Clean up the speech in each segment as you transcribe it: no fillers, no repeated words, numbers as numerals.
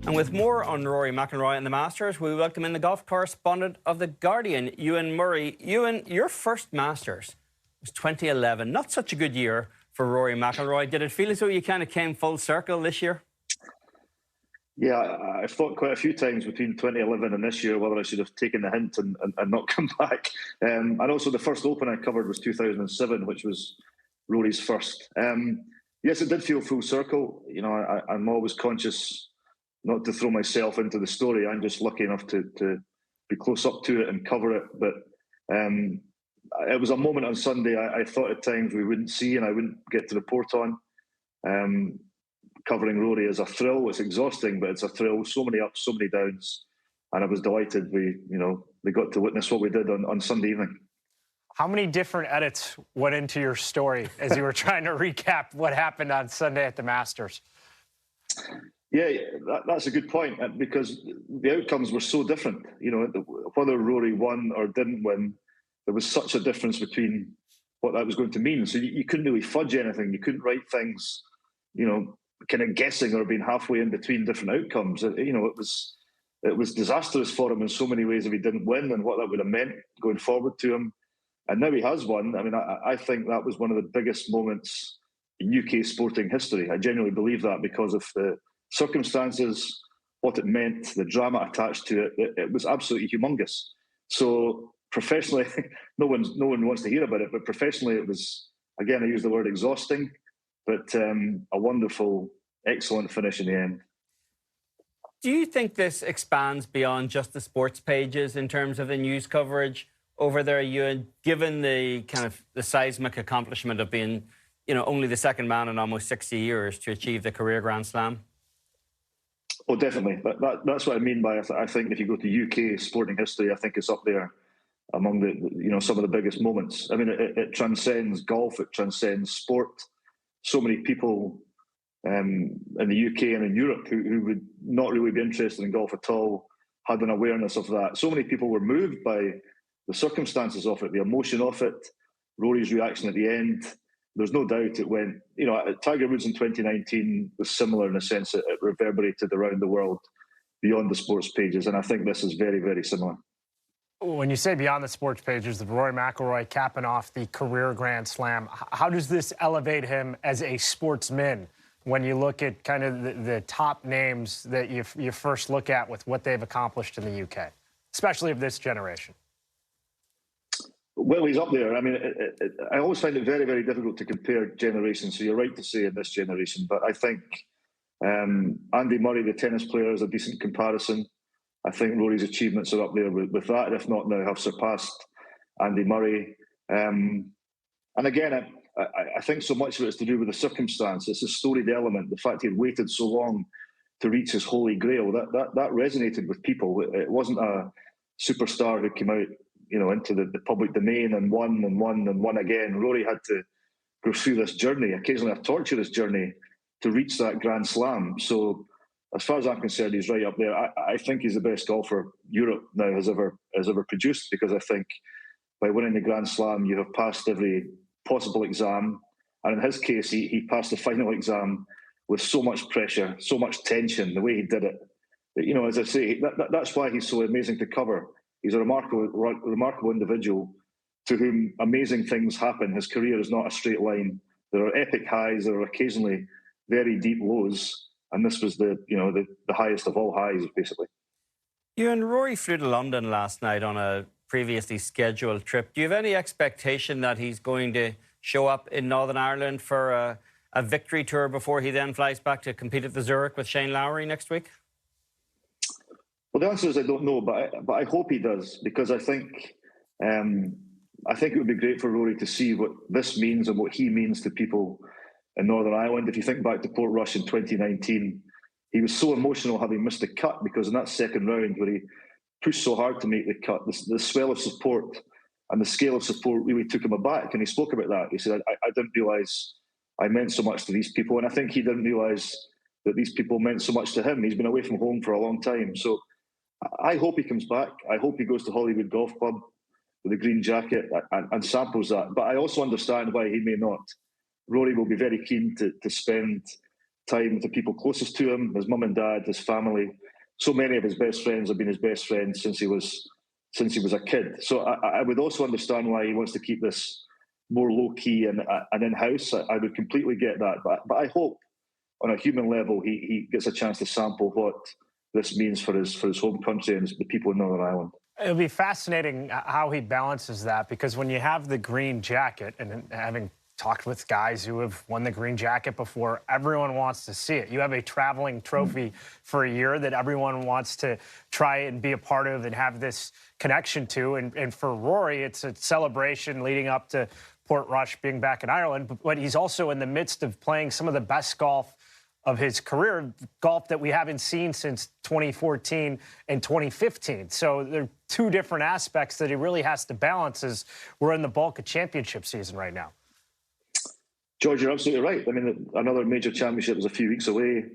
And with more on Rory McIlroy and the Masters, we welcome in the golf correspondent of The Guardian, Ewan Murray. Ewan, your first Masters was 2011. Not such a good year for Rory McIlroy. Did it feel as though you kind of came full circle this year? Yeah, I've thought quite a few times between 2011 and this year whether I should have taken the hint and not come back. And also the first Open I covered was 2007, which was Rory's first. Yes, it did feel full circle. You know, I'm always conscious not to throw myself into the story. I'm just lucky enough to be close up to it and cover it. But it was a moment on Sunday I thought at times we wouldn't see and I wouldn't get to report on. Covering Rory is a thrill. It's exhausting, but it's a thrill. So many ups, so many downs. And I was delighted we got to witness what we did on Sunday evening. How many different edits went into your story as you were trying to recap what happened on Sunday at the Masters? Yeah, that's a good point, because the outcomes were so different. You know, whether Rory won or didn't win, there was such a difference between what that was going to mean. So you couldn't really fudge anything. You couldn't write things, kind of guessing or being halfway in between different outcomes. It was disastrous for him in so many ways if he didn't win and what that would have meant going forward to him. And now he has won. I mean, I think that was one of the biggest moments in UK sporting history. I genuinely believe that because of the circumstances, what it meant, the drama attached to it. It was absolutely humongous. So professionally, no one wants to hear about it, but professionally it was, again, I use the word exhausting, but a wonderful, excellent finish in the end. Do you think this expands beyond just the sports pages in terms of the news coverage over there, Ewan, given the kind of the seismic accomplishment of being, only the second man in almost 60 years to achieve the career Grand Slam? Oh, definitely. That's what I mean by I think if you go to UK sporting history, I think it's up there among the some of the biggest moments. I mean, it transcends golf, it transcends sport. So many people in the UK and in Europe who would not really be interested in golf at all had an awareness of that. So many people were moved by the circumstances of it, the emotion of it, Rory's reaction at the end. There's no doubt it went, Tiger Woods in 2019 was similar in a sense that it reverberated around the world beyond the sports pages. And I think this is very, very similar. When you say beyond the sports pages, the Rory McIlroy capping off the career Grand Slam, how does this elevate him as a sportsman when you look at kind of the top names that you first look at with what they've accomplished in the UK, especially of this generation? Well, he's up there. I mean, I always find it very, very difficult to compare generations. So you're right to say in this generation, but I think Andy Murray, the tennis player, is a decent comparison. I think Rory's achievements are up there with that, if not now have surpassed Andy Murray. And again, I think so much of it is to do with the circumstance. It's a storied element. The fact he had waited so long to reach his holy grail, that resonated with people. It wasn't a superstar who came out, into the public domain and won again. Rory had to go through this journey, occasionally a torturous journey, to reach that Grand Slam. So, as far as I'm concerned, he's right up there. I think he's the best golfer Europe now has ever produced, because I think by winning the Grand Slam, you have passed every possible exam. And in his case, he passed the final exam with so much pressure, so much tension, the way he did it. As I say, that's why he's so amazing to cover. He's a remarkable individual to whom amazing things happen. His career is not a straight line. There are epic highs, there are occasionally very deep lows. And this was the highest of all highs, basically. You and Rory flew to London last night on a previously scheduled trip. Do you have any expectation that he's going to show up in Northern Ireland for a victory tour before he then flies back to compete at the Zurich with Shane Lowry next week? Well, the answer is I don't know, but I hope he does, because I think it would be great for Rory to see what this means and what he means to people in Northern Ireland. If you think back to Portrush in 2019, he was so emotional having missed the cut, because in that second round where he pushed so hard to make the cut, the swell of support and the scale of support really took him aback. And he spoke about that. He said, I didn't realise I meant so much to these people. And I think he didn't realise that these people meant so much to him. He's been away from home for a long time. So I hope he comes back. I hope he goes to Hollywood Golf Club with a green jacket and samples that. But I also understand why he may not. Rory will be very keen to spend time with the people closest to him, his mum and dad, his family. So many of his best friends have been his best friends since he was a kid. So I would also understand why he wants to keep this more low-key and in-house. I would completely get that. But I hope on a human level he gets a chance to sample what this means for his home country and the people in Northern Ireland. It'll be fascinating how he balances that, because when you have the green jacket, and having talked with guys who have won the green jacket before, everyone wants to see it. You have a traveling trophy for a year that everyone wants to try and be a part of and have this connection to. And for Rory, it's a celebration leading up to Portrush being back in Ireland, but he's also in the midst of playing some of the best golf of his career, golf that we haven't seen since 2014 and 2015. So there are two different aspects that he really has to balance as we're in the bulk of championship season right now. George, you're absolutely right. I mean, another major championship is a few weeks away.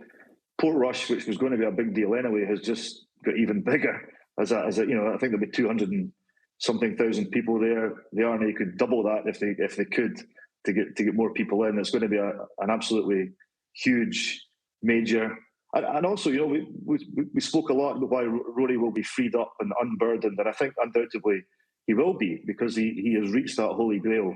Portrush, which was going to be a big deal anyway, has just got even bigger. As a, you know, I think there'll be 200 and something thousand people there. The Army could double that if they could to get more people in. It's going to be an absolutely huge major. And also, you know, we spoke a lot about why Rory will be freed up and unburdened, and I think undoubtedly he will be, because he has reached that holy grail.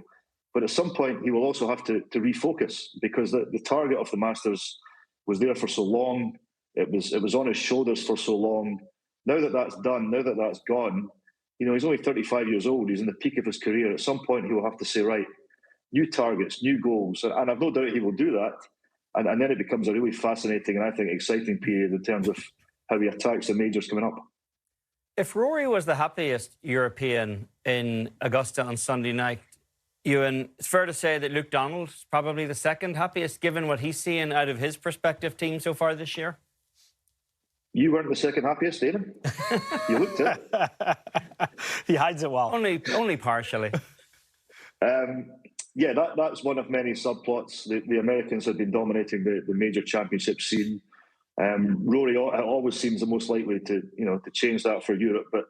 But at some point, he will also have to refocus, because the target of the Masters was there for so long. It was on his shoulders for so long. Now that that's done, now that that's gone, you know, he's only 35 years old. He's in the peak of his career. At some point, he will have to say, right, new targets, new goals. And I've no doubt he will do that. And then it becomes a really fascinating and I think exciting period in terms of how he attacks the majors coming up. If Rory was the happiest European in Augusta on Sunday night, Ewan, it's fair to say that Luke Donald's probably the second happiest, given what he's seeing out of his prospective team so far this year? You weren't the second happiest, David. You looked it. He hides it well. Only partially. Yeah, that's one of many subplots. The Americans have been dominating the major championship scene. Rory always seems the most likely to change that for Europe, but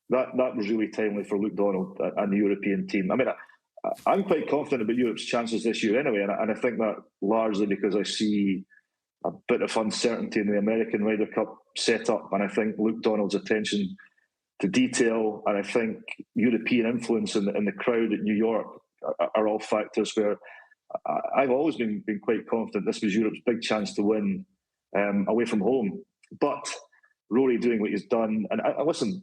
that was really timely for Luke Donald and the European team. I mean, I'm quite confident about Europe's chances this year anyway, and I think that largely because I see a bit of uncertainty in the American Ryder Cup setup, and I think Luke Donald's attention to detail, and I think European influence in the crowd at New York are all factors where I've always been quite confident this was Europe's big chance to win away from home. But Rory doing what he's done, and listen,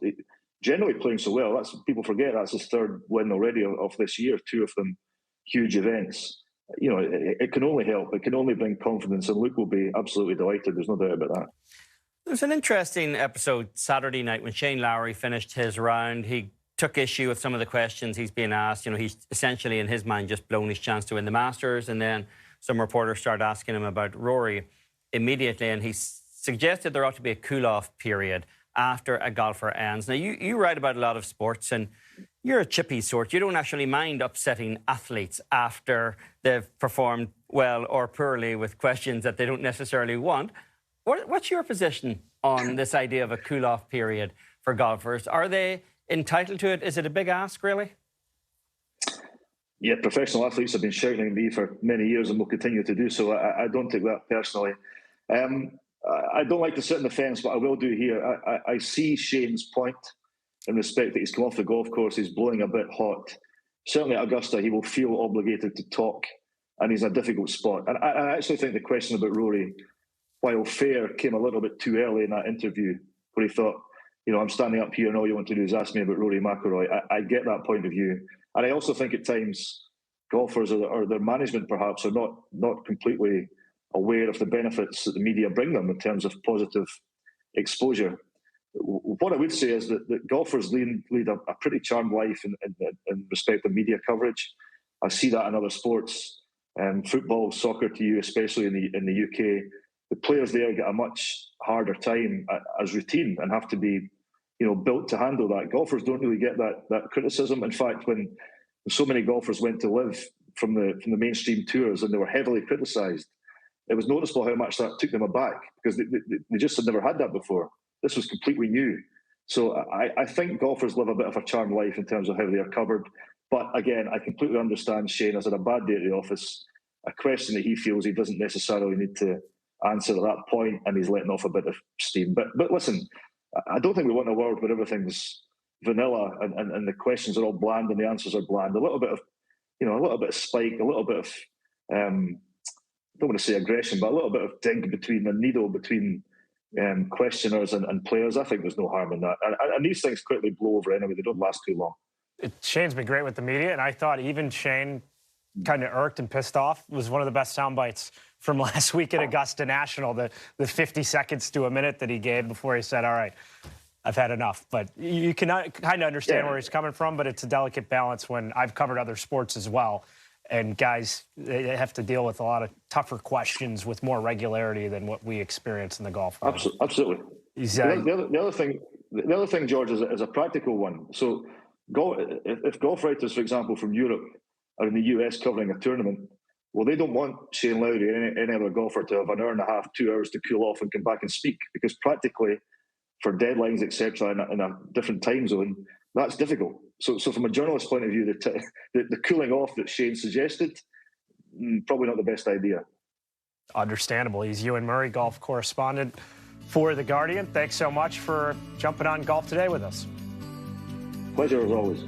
generally playing so well, people forget that's his third win already of this year, two of them huge events. You know, it can only help. It can only bring confidence, and Luke will be absolutely delighted. There's no doubt about that. There's an interesting episode Saturday night when Shane Lowry finished his round. He took issue with some of the questions he's being asked. You know, he's essentially, in his mind, just blown his chance to win the Masters, and then some reporters started asking him about Rory immediately, and he suggested there ought to be a cool-off period after a golfer ends. Now, you write about a lot of sports, and you're a chippy sort. You don't actually mind upsetting athletes after they've performed well or poorly with questions that they don't necessarily want. What's your position on this idea of a cool-off period for golfers? Are they entitled to it? Is it a big ask, really? Yeah, professional athletes have been shouting at me for many years and will continue to do so. I don't take that personally. I don't like to sit on the fence, but I will do here. I see Shane's point in respect that he's come off the golf course, he's blowing a bit hot. Certainly at Augusta, he will feel obligated to talk, and he's in a difficult spot. And I actually think the question about Rory, while fair, came a little bit too early in that interview, where he thought, you know, I'm standing up here and all you want to do is ask me about Rory McIlroy. I get that point of view. And I also think at times golfers or their management perhaps are not completely aware of the benefits that the media bring them in terms of positive exposure. What I would say is that golfers lead a pretty charmed life in respect of media coverage. I see that in other sports, football, soccer to you, especially in the UK. The players there get a much harder time as routine and have to be, you know, built to handle that. Golfers don't really get that criticism. In fact, when so many golfers went to live from the mainstream tours and they were heavily criticised, it was noticeable how much that took them aback, because they just had never had that before. This was completely new. So I think golfers live a bit of a charmed life in terms of how they are covered. But again, I completely understand Shane has had a bad day at the office, a question that he feels he doesn't necessarily need to answer at that point, and he's letting off a bit of steam. But listen, I don't think we want a world where everything's vanilla and the questions are all bland and the answers are bland. A little bit of, a little bit of spike, a little bit of, I don't want to say aggression, but a little bit of dig between the needle between questioners and players. I think there's no harm in that. And these things quickly blow over anyway. They don't last too long. Shane's been great with the media, and I thought even Shane, kind of irked and pissed off, was one of the best sound bites from last week at Augusta National, the 50 seconds to a minute that he gave before he said, all right, I've had enough. But you can kind of understand where he's coming from, but it's a delicate balance when I've covered other sports as well. And guys, they have to deal with a lot of tougher questions with more regularity than what we experience in the golf world. Absolutely. The other thing, George, is a practical one. So if golf writers, for example, from Europe are in the US covering a tournament, well, they don't want Shane Lowry or any other golfer to have an hour and a half, 2 hours to cool off and come back and speak, because practically for deadlines, etc., in a different time zone, that's difficult. So from a journalist's point of view, the cooling off that Shane suggested, probably not the best idea. Understandable. He's Ewan Murray, golf correspondent for The Guardian. Thanks so much for jumping on Golf Today with us. Pleasure as always.